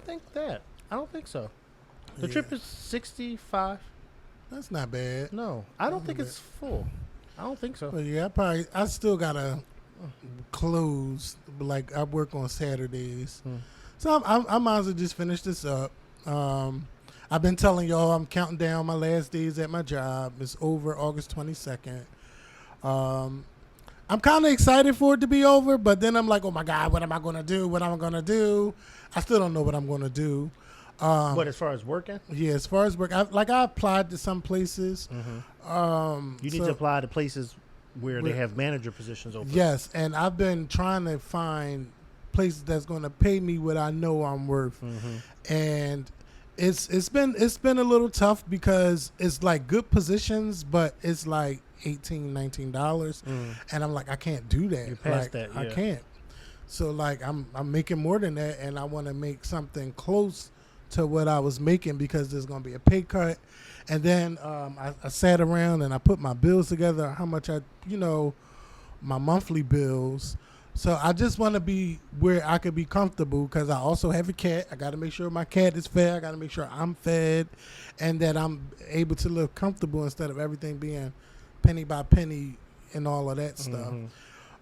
think that. I don't think so. The trip is 65. That's not bad. No, I don't think it's full. I don't think so. But yeah, I still gotta close. Like I work on Saturdays, so I might as well just finish this up. I've been telling y'all I'm counting down my last days at my job. It's over August 22nd. I'm kind of excited for it to be over, but then I'm like, oh my God, what am I gonna do? What am I gonna do? I still don't know what I'm gonna do. What, as far as working? Yeah, as far as work, I applied to some places. You need to apply to places where they have manager positions open. Yes, and I've been trying to find places that's going to pay me what I know I'm worth, and it's been a little tough because it's like good positions, but it's like $18-19, and I'm like, I can't do that. You're past like, that, yeah. I can't. So like I'm making more than that, and I want to make something close to what I was making because there's going to be a pay cut. And then I sat around and I put my bills together, how much my monthly bills. So I just want to be where I could be comfortable because I also have a cat. I got to make sure my cat is fed. I got to make sure I'm fed and that I'm able to live comfortable instead of everything being penny by penny and all of that stuff.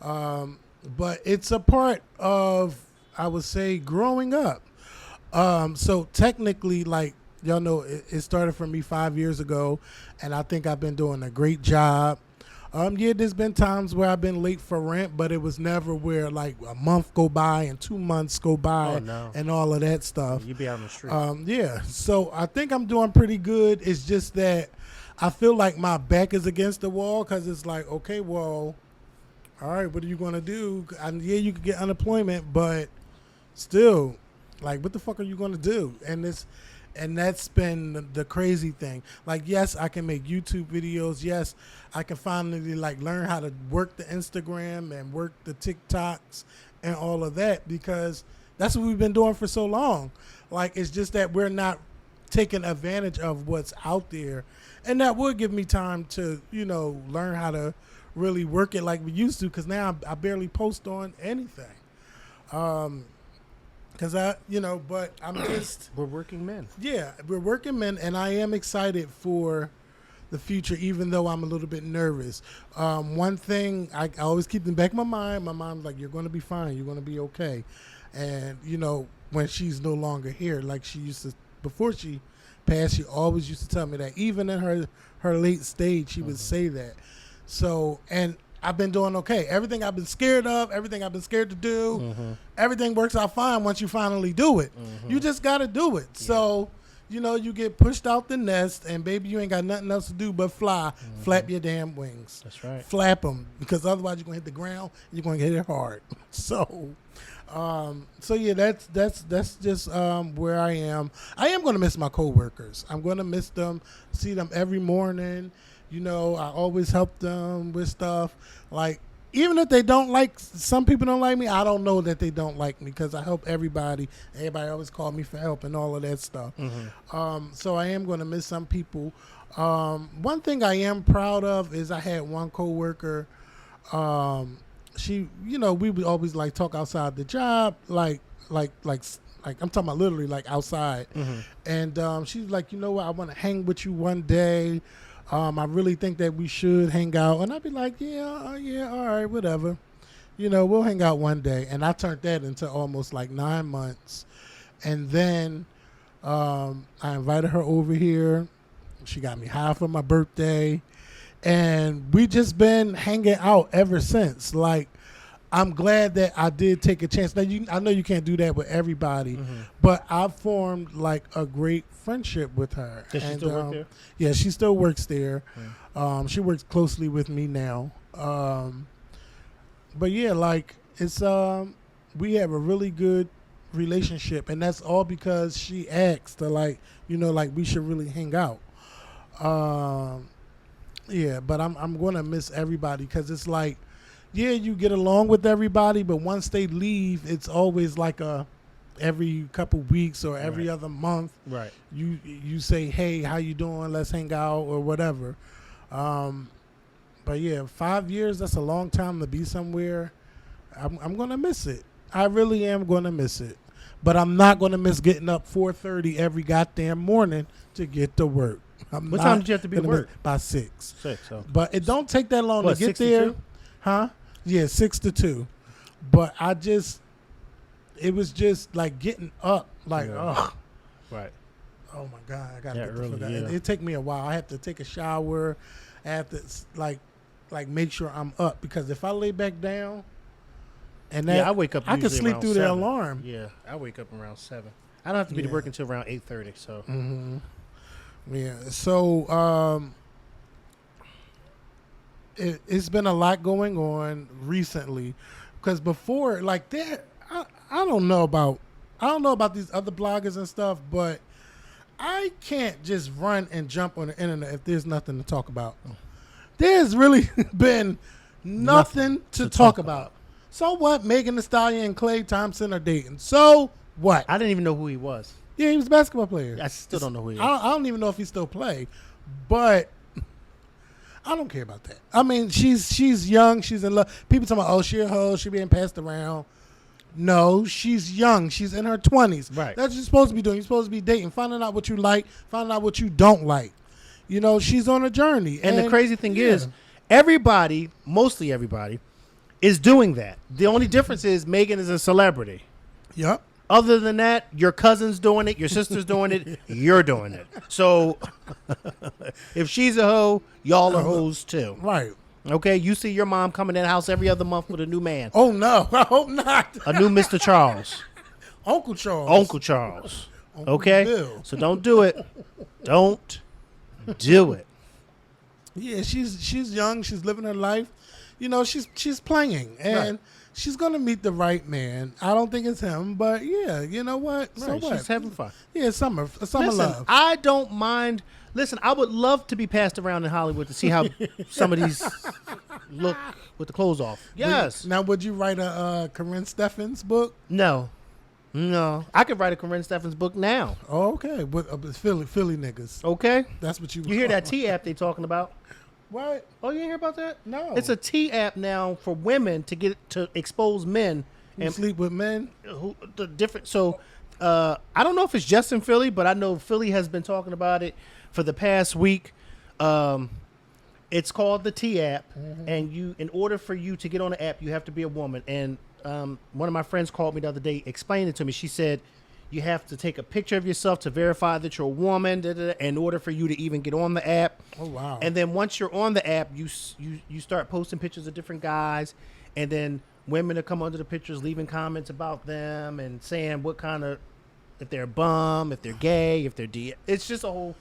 But it's a part of, I would say, growing up. So technically, like, y'all know, it started for me 5 years ago, and I think I've been doing a great job. Yeah, there's been times where I've been late for rent, but it was never where, like, a month go by and 2 months go by and all of that stuff. You be out on the street. Yeah, so I think I'm doing pretty good. It's just that I feel like my back is against the wall because it's like, okay, well, all right, what are you going to do? Yeah, you could get unemployment, but still, like, what the fuck are you going to do? And that's been the crazy thing. Like, yes, I can make YouTube videos. Yes, I can finally, like, learn how to work the Instagram and work the TikToks and all of that because that's what we've been doing for so long. Like, it's just that we're not taking advantage of what's out there. And that would give me time to, learn how to really work it like we used to because now I barely post on anything. Because but I'm just... We're working men. Yeah, we're working men, and I am excited for the future, even though I'm a little bit nervous. One thing, I always keep in the back of my mom's like, you're going to be fine, you're going to be okay. And, when she's no longer here, like she used to, before she passed, she always used to tell me that. Even in her late stage, she would say that. So, and I've been doing okay. Everything I've been scared of, everything I've been scared to do, everything works out fine once you finally do it. You just got to do it. Yeah. So, you get pushed out the nest, and baby, you ain't got nothing else to do but fly. Flap your damn wings. That's right. Flap them, because otherwise you're going to hit the ground, and you're going to hit it hard. So yeah, that's just where I am. I am going to miss my coworkers. I'm going to miss them, see them every morning. I always help them with stuff. Like, even if they don't like, some people don't like me, I don't know that they don't like me because I help everybody. Everybody always call me for help and all of that stuff. So I am going to miss some people. One thing I am proud of is I had one coworker. She, we would always like talk outside the job, like I'm talking about literally like outside. And she's like, you know what, I want to hang with you one day. I really think that we should hang out. And I'd be like, yeah, all right, whatever. We'll hang out one day. And I turned that into almost like 9 months. And then I invited her over here. She got me high for my birthday. And we just been hanging out ever since. Like, I'm glad that I did take a chance. Now, I know you can't do that with everybody, but I formed like a great friendship with her. Does she still work there? Yeah, she still works there. She works closely with me now. But yeah, like it's we have a really good relationship, and that's all because she asked to like we should really hang out. Yeah, but I'm gonna miss everybody because it's like. Yeah, you get along with everybody, but once they leave, it's always like every couple weeks or every other month. Right. You say, hey, how you doing? Let's hang out or whatever. But yeah, 5 years, that's a long time to be somewhere. I'm going to miss it. I really am going to miss it. but I'm not going to miss getting up 4:30 every goddamn morning to get to work. What time did you have to be at work? By 6. 6. So. But it don't take that long What, to get 6 to there. 2? Huh? Yeah, 6 to 2. But it was just like getting up, like, ugh. Right. Oh my God, I gotta Yeah, get the early, fuck out. yeah. It take me a while. I have to take a shower. I have to like make sure I'm up, because if I lay back down and that, I wake up. I can usually sleep around through 7. the alarm. Yeah, I wake up around 7. I don't have to be to work until around 8:30. So. Mm-hmm. Yeah. So it's been a lot going on recently, because before, like, there, I don't know about these other bloggers and stuff, but I can't just run and jump on the internet if there's nothing to talk about. There's really been nothing to talk about. So what? Megan Thee Stallion and Klay Thompson are dating. So what? I didn't even know who he was. Yeah, he was a basketball player. I still don't know who he is. I don't even know if he still play, but I don't care about that. I mean, she's young. She's in love. People talking about, oh, she a hoe. She being passed around. No, she's young. She's in her 20s. Right. That's what you're supposed to be doing. You're supposed to be dating, finding out what you like, finding out what you don't like. You know, she's on a journey. And the crazy thing is, everybody, mostly everybody, is doing that. The only difference is Megan is a celebrity. Yep. Other than that, your cousin's doing it, your sister's doing it, you're doing it. So if she's a hoe, y'all are hoes too. Right. Okay, you see your mom coming in the house every other month with a new man. Oh, no. I hope not. A new Mr. Charles. Uncle Charles. Uncle Charles. Uncle Okay? Bill. So don't do it. Don't do it. Yeah, she's young. She's living her life. You know, she's playing. And she's going to meet the right man. I don't think it's him, but yeah, you know what? So Right, what? she's having fun. Yeah, summer Listen, love. I don't mind. Listen, I would love to be passed around in Hollywood to see how some of these look with the clothes off. Yes. Now, would you write a Corinne Steffens book? No. I could write a Corinne Steffens book now. Oh, okay. With Philly niggas. Okay. That's what you You hear that T app they talking about? What? Oh, you didn't hear about that? No. It's a T app now for women to expose men You sleep with men? who the different. So I don't know if it's just in Philly, but I know Philly has been talking about it for the past week. It's called the T app, and in order for you to get on the app, you have to be a woman. And one of my friends called me the other day, explained it to me. She said you have to take a picture of yourself to verify that you're a woman, in order for you to even get on the app. Oh, wow. And then once you're on the app, you start posting pictures of different guys, and then women will come under the pictures, leaving comments about them and saying what kind of, if they're a bum, if they're gay, if they're It's just a whole.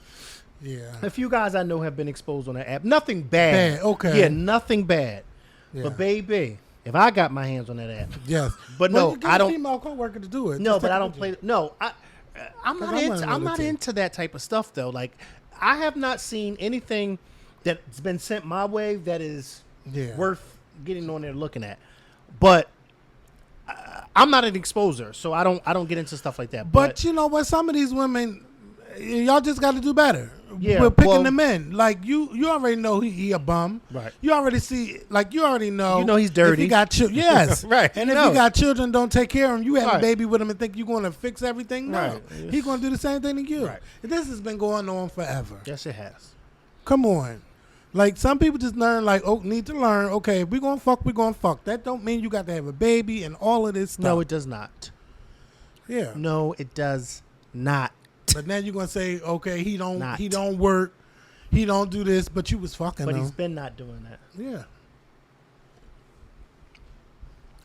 Yeah. A few guys I know have been exposed on that app. Nothing bad. Okay. Yeah, nothing bad. Yeah. But baby, if I got my hands on that app, Yes. But Well, no, you get I a don't- female coworker to do it. no, Just but take I a don't picture. play. No, I'm 'Cause not I into. wanna know I'm that not too. into that type of stuff though. Like, I have not seen anything that's been sent my way that is worth getting on there looking at. But I'm not an exposer, so I don't get into stuff like that. But you know what? Some of these women, y'all just got to do better. Yeah, We're picking well- the men. Like, you already know he a bum. Right. You already see, like, you already know. You know he's dirty. If he got children. Yes. Right, And you if know. he got children, don't take care of him. You have a Right. baby with him and think you're going to fix everything? No. Right. He's going to do the same thing to you. Right. This has been going on forever. yes, it has. Come on. Like, some people just learn, like, need to learn, okay, if we're going to fuck, we're going to fuck. That don't mean you got to have a baby and all of this stuff. No, it does not. Yeah. No, it does not. But now you're going to say, okay, he don't Not. work. He don't do this, but you was fucking But him. he's been not doing that. Yeah.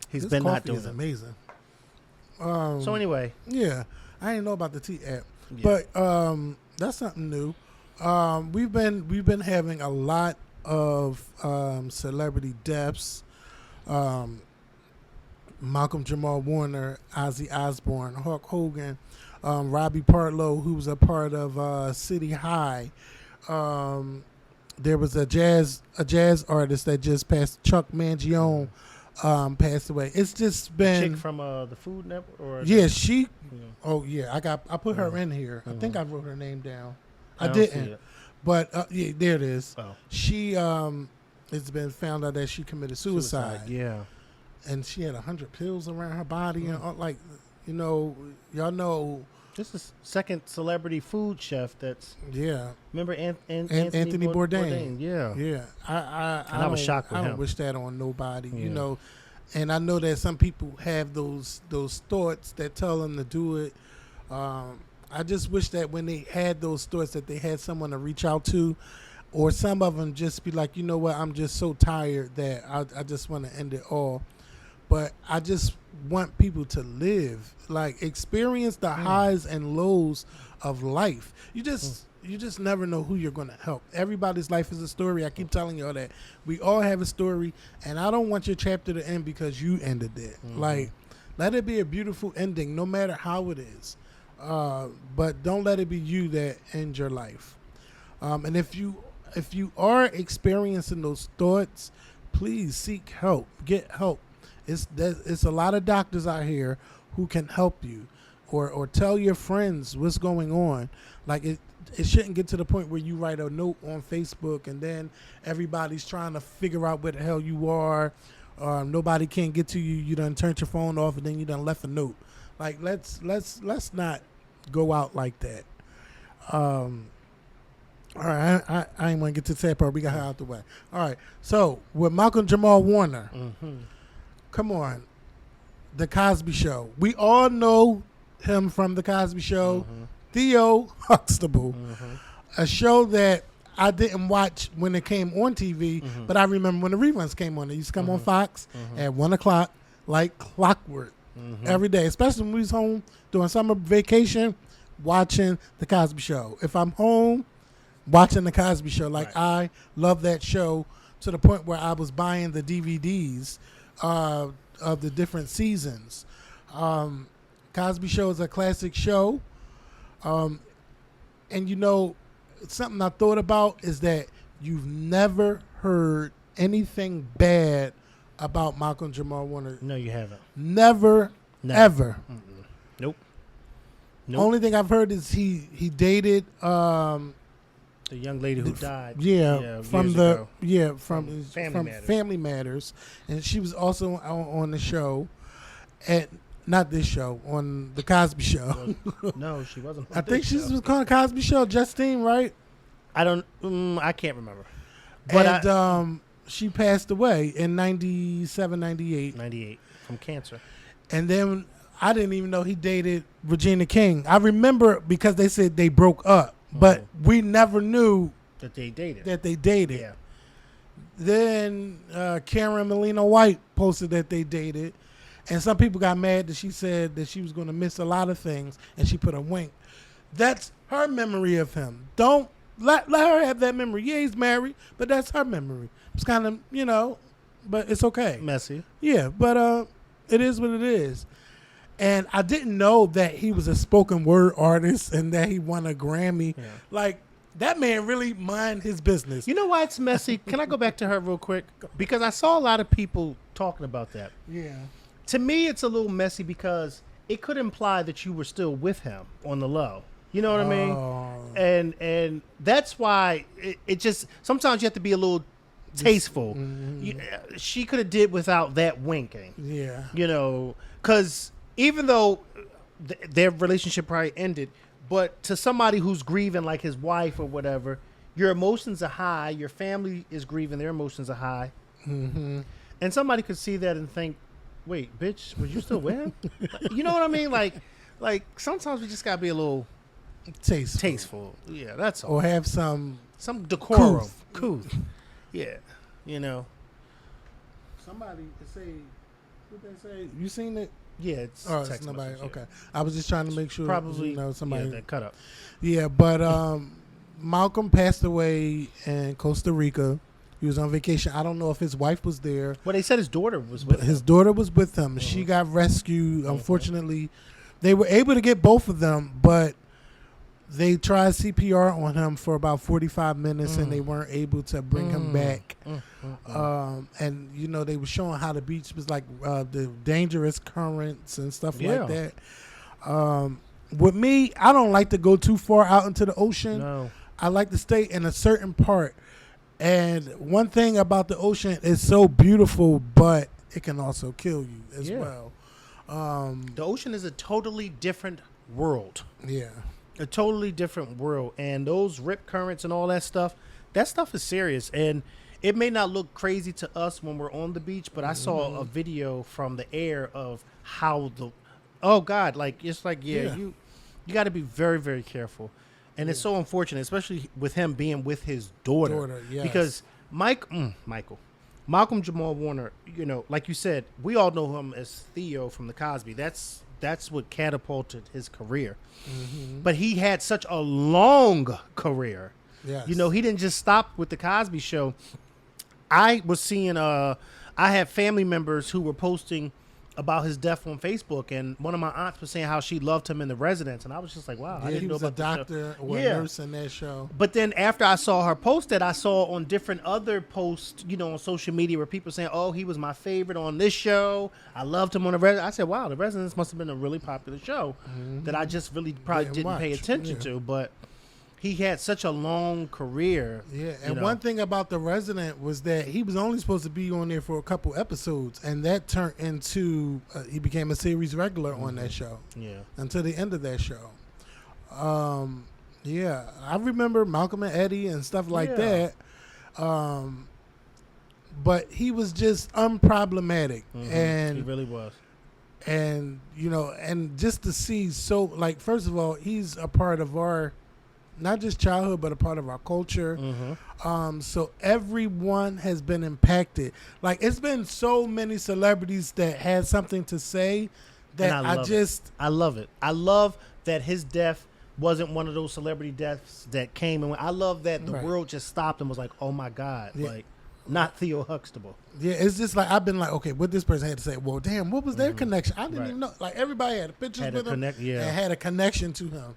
He's This been not coffee doing is it. amazing. So anyway, Yeah. I didn't know about the T app. Yeah. But that's something new. We've been having a lot of celebrity deaths. Malcolm-Jamal Warner, Ozzy Osbourne, Hulk Hogan, Robbie Partlow, who was a part of City High. There was a jazz artist that just passed, Chuck Mangione, passed away. It's just been chick from the Food Network, or yeah, she. Yeah. Oh yeah, I put her in here. I think I wrote her name down. I don't see didn't, it. but yeah, there it is. Oh. She it's been found out that she committed suicide. Yeah. And she had 100 pills around her body and all, like You know, y'all know. This is second celebrity food chef that's. Yeah. Remember Anthony Bourdain. Yeah. Yeah. I was shocked with I him. don't wish that on nobody. Yeah. You know, and I know that some people have those thoughts that tell them to do it. I just wish that when they had those thoughts that they had someone to reach out to, or some of them just be like, you know what, I'm just so tired that I just want to end it all. But I just want people to live, like experience the highs and lows of life. You just never know who you're going to help. Everybody's life is a story. I keep telling y'all that. We all have a story, and I don't want your chapter to end because you ended it. Like, let it be a beautiful ending, no matter how it is. But don't let it be you that ends your life. And if you are experiencing those thoughts, please seek help. Get help. It's a lot of doctors out here who can help you, or tell your friends what's going on. Like it shouldn't get to the point where you write a note on Facebook and then everybody's trying to figure out where the hell you are. Nobody can get to you. You done turned your phone off and then you done left a note. Like let's not go out like that. All right, I ain't want to get to the sad part. We got her out the way. All right, so with Malcolm-Jamal Warner, come on, The Cosby Show. We all know him from The Cosby Show. Theo Huxtable, a show that I didn't watch when it came on TV, but I remember when the reruns came on. It used to come on Fox at 1 o'clock, like clockwork, every day, especially when we was home during summer vacation, watching The Cosby Show. If I'm home, watching The Cosby Show. Like, I love that show to the point where I was buying the DVDs of the different seasons. Cosby Show is a classic show. And you know, something I thought about is that you've never heard anything bad about Malcolm-Jamal Warner. No, you haven't. Never. Ever. Nope. Only thing I've heard is he dated the young lady who died. From Family Matters, and she was also on the show at. Not this show, on The Cosby Show. No, she wasn't. I think she was called Cosby Show, Justine, right? I can't remember. But she passed away in 97, 98. 98 from cancer. And then I didn't even know he dated Regina King. I remember because they said they broke up, but we never knew that they dated. Yeah. Then Karen Melina White posted that they dated. And some people got mad that she said that she was going to miss a lot of things, and she put a wink. That's her memory of him. Don't let her have that memory. Yeah, he's married, but that's her memory. It's kind of, you know, but it's okay. Messy. Yeah, but it is what it is. And I didn't know that he was a spoken word artist and that he won a Grammy. Yeah. Like, that man really mind his business. You know why it's messy? Can I go back to her real quick? Because I saw a lot of people talking about that. Yeah. To me, it's a little messy because it could imply that you were still with him on the low. You know what I mean? And that's why it just sometimes you have to be a little tasteful. She could have did without that winking. Yeah. You know, because even though their relationship probably ended, but to somebody who's grieving like his wife or whatever, your emotions are high. Your family is grieving. Their emotions are high. And somebody could see that and think, wait, bitch, was you still with him? You know what I mean? Like sometimes we just gotta be a little tasteful. Yeah, that's all. Or have some decorum. Couth. Yeah, you know. Somebody say, what they say? You seen it? Yeah, it's text nobody. Message, okay, I was just trying to make sure. Probably, somebody that cut up. Yeah, but Malcolm passed away in Costa Rica. He was on vacation. I don't know if his wife was there. Well, they said his daughter was with him. His daughter was with him. She got rescued. Unfortunately, they were able to get both of them, but they tried CPR on him for about 45 minutes, and they weren't able to bring him back. And, you know, they were showing how the beach was like the dangerous currents and stuff like that. With me, I don't like to go too far out into the ocean. No. I like to stay in a certain part. And one thing about the ocean, it's so beautiful, but it can also kill you as well. The ocean is a totally different world. Yeah. A totally different world. And those rip currents and all that stuff is serious. And it may not look crazy to us when we're on the beach, but I saw a video from the air of how oh God, like it's like you got to be very, very careful. And it's so unfortunate, especially with him being with his daughter. Yes. Because Malcolm-Jamal Warner, you know, like you said, we all know him as Theo from the Cosby. That's what catapulted his career. But he had such a long career. Yes. You know, he didn't just stop with the Cosby Show. I was seeing I had family members who were posting about his death on Facebook, and one of my aunts was saying how she loved him in The Residence, and I was just like, wow, I didn't know about he was a doctor or a nurse in that show. But then after I saw her post that, I saw on different other posts, you know, on social media where people saying, oh, he was my favorite on this show. I loved him on The Residence. I said, wow, The Residence must have been a really popular show that I just really probably didn't pay attention to, but he had such a long career. Yeah, and one thing about The Resident was that he was only supposed to be on there for a couple episodes, and that turned into he became a series regular on that show. Yeah, until the end of that show. Yeah, I remember Malcolm and Eddie and stuff like that. But he was just unproblematic, and he really was. And you know, and just to see, so like, first of all, he's a part of our, not just childhood, but a part of our culture. So everyone has been impacted. Like, it's been so many celebrities that had something to say that I love it. I love that his death wasn't one of those celebrity deaths that came and went. I love that the world just stopped and was like, oh my God, like, not Theo Huxtable. Yeah, it's just like, I've been like, okay, what this person had to say. Well, damn, what was their connection? I didn't even know. Like, everybody had pictures with him and had a connection to him.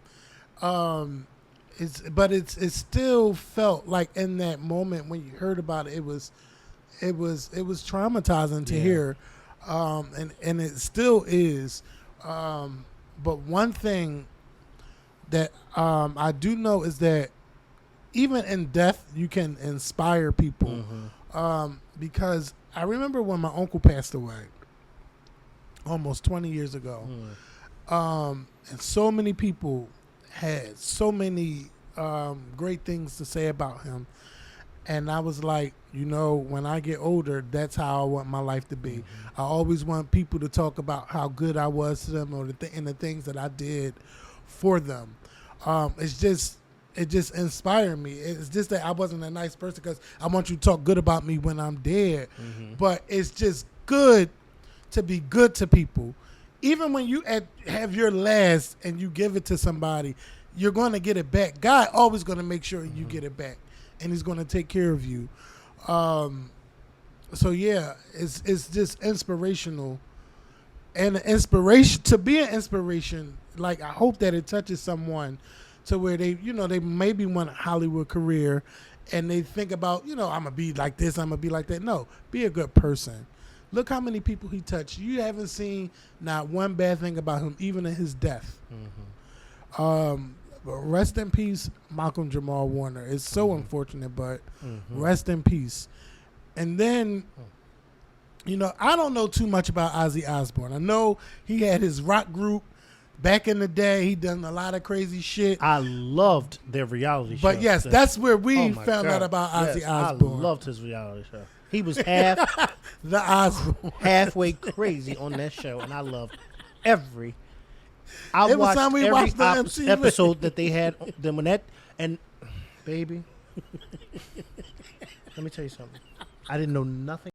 It still felt like in that moment when you heard about it, it was traumatizing to hear, and it still is. But one thing that I do know is that even in death, you can inspire people. Because I remember when my uncle passed away, almost 20 years ago, and so many people had so many great things to say about him, and I was like, you know, when I get older, that's how I want my life to be. I always want people to talk about how good I was to them, or the things that I did for them. It just inspired me. It's just that I wasn't a nice person, because I want you to talk good about me when I'm dead. But it's just good to be good to people. Even when you have your last and you give it to somebody, you're going to get it back. God always going to make sure you get it back, and he's going to take care of you. So yeah, it's just inspirational, and inspiration to be an inspiration. Like, I hope that it touches someone to where they maybe want a Hollywood career, and they think about, I'm gonna be like this, I'm gonna be like that. No, be a good person. Look how many people he touched. You haven't seen not one bad thing about him, even in his death. But rest in peace, Malcolm-Jamal Warner. It's so unfortunate, but rest in peace. And then, I don't know too much about Ozzy Osbourne. I know he had his rock group back in the day. He done a lot of crazy shit. I loved their reality show. But yes, that's where we found out about Ozzy Osbourne. I loved his reality show. He was half the Osbourne, halfway crazy on that show, and I loved every. I watched every episode that they had. Then when and baby, let me tell you something. I didn't know nothing.